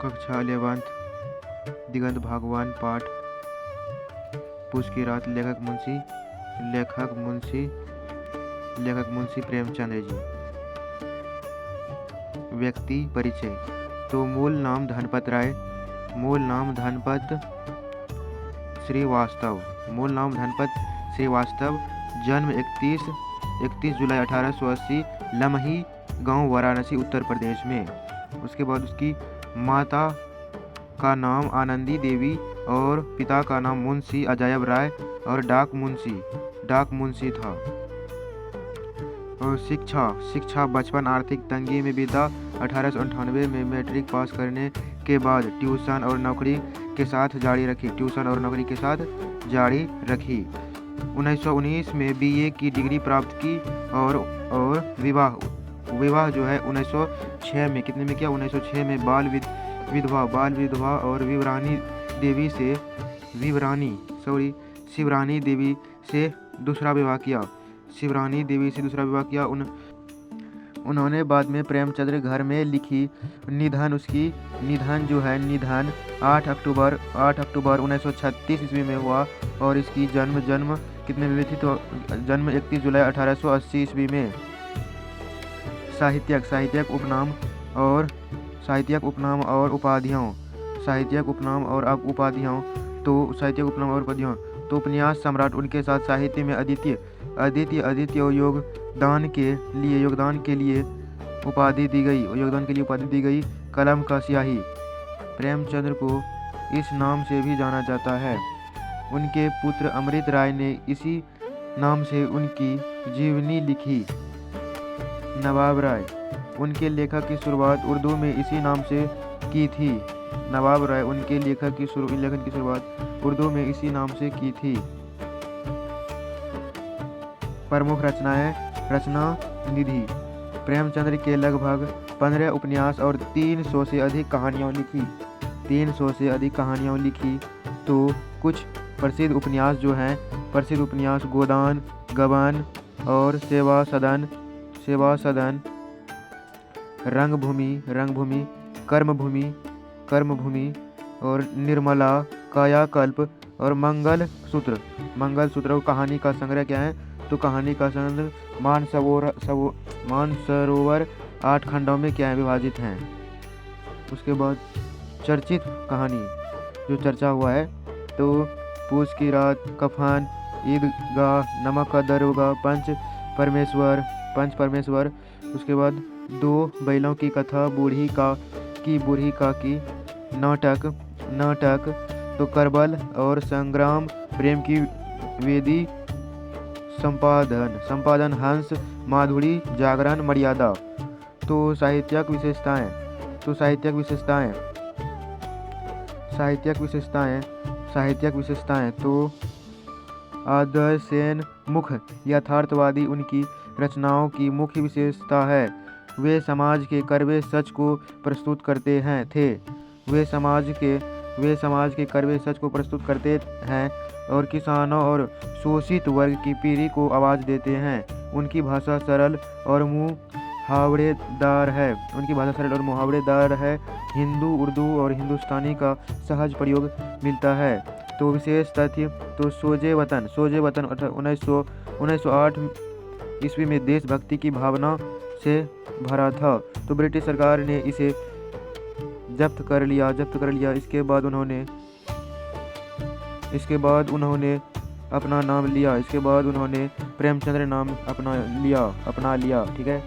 कक्षा 11 दिगंत भागवान पाठ पूस की रात। लेखक मुंशी प्रेमचंद जी। व्यक्ति परिचय। तो मूल नाम धनपत राय, मूल नाम धनपत श्रीवास्तव। जन्म 31 जुलाई 1880 लमही गांव वाराणसी उत्तर प्रदेश में। उसके बाद उसकी माता का नाम आनंदी देवी और पिता का नाम मुंशी अजायब राय और डाक मुंशी था। और शिक्षा बचपन आर्थिक तंगी में बीता। 1898 में मैट्रिक पास करने के बाद ट्यूशन और नौकरी के साथ जारी रखी। 1919 में बीए की डिग्री प्राप्त की और विवाह जो है 1906 में कितने में किया? 1906 में बाल विधवा और शिवरानी देवी से दूसरा विवाह किया। उन्होंने बाद में प्रेमचंद्र घर में लिखी। निधन 8 अक्टूबर 1936 ईस्वी में हुआ और इसकी जन्म कितने में हुई थी? तो जन्म 31 जुलाई 1880 ईस्वी में। साहित्यक उपनाम और उपाधियां। तो उपन्यास सम्राट। उनके साथ साहित्य में अद्वितीय योगदान के लिए उपाधि दी गई। कलम का स्याही। प्रेमचंद्र को इस नाम से भी जाना जाता है। उनके पुत्र अमृत राय ने इसी नाम से उनकी जीवनी लिखी। नवाब राय। उनके लेखक की शुरुआत उर्दू में इसी नाम से की थी। नवाब राय उनके लेखन की शुरुआत उर्दू में इसी नाम से की थी। प्रमुख रचना निधि। प्रेमचंद्र के लगभग 15 उपन्यास और 300 से अधिक कहानियां लिखी। तो कुछ प्रसिद्ध उपन्यास गोदान, गबन और सेवा सदन, रंगभूमि, कर्मभूमि और निर्मला, कायाकल्प और मंगलसूत्र। कहानी का संग्रह क्या है? तो कहानी का संग्रह मानसरोवर 8 खंडों में क्या है? विभाजित हैं। उसके बाद चर्चित कहानी जो चर्चा हुआ है तो पूस की रात, कफन, ईदगाह, नमक का दरोगा, पंच परमेश्वर। उसके बाद 2 बैलों की कथा, बूढ़ी का की नाटक। तो करबल और संग्राम, प्रेम की वेदी, संपादन हंस, माधुरी, जागरण, मर्यादा। तो साहित्यक विशेषताएं। तो आदर्शेन मुख यथार्थवादी उनकी रचनाओं की मुख्य विशेषता है। वे समाज के कड़वे सच को प्रस्तुत करते हैं और किसानों और शोषित वर्ग की पीढ़ी को आवाज देते हैं। उनकी भाषा सरल और मुहावरेदार है। हिंदू, उर्दू और हिंदुस्तानी का सहज प्रयोग मिलता है। तो विशेष तथ्य तो सोजे वतन 1908 ईस्वी में देशभक्ति की भावना से भरा था। तो ब्रिटिश सरकार ने इसे जब्त कर लिया। इसके बाद उन्होंने अपना नाम लिया। प्रेमचंद्र नाम अपना लिया। ठीक है।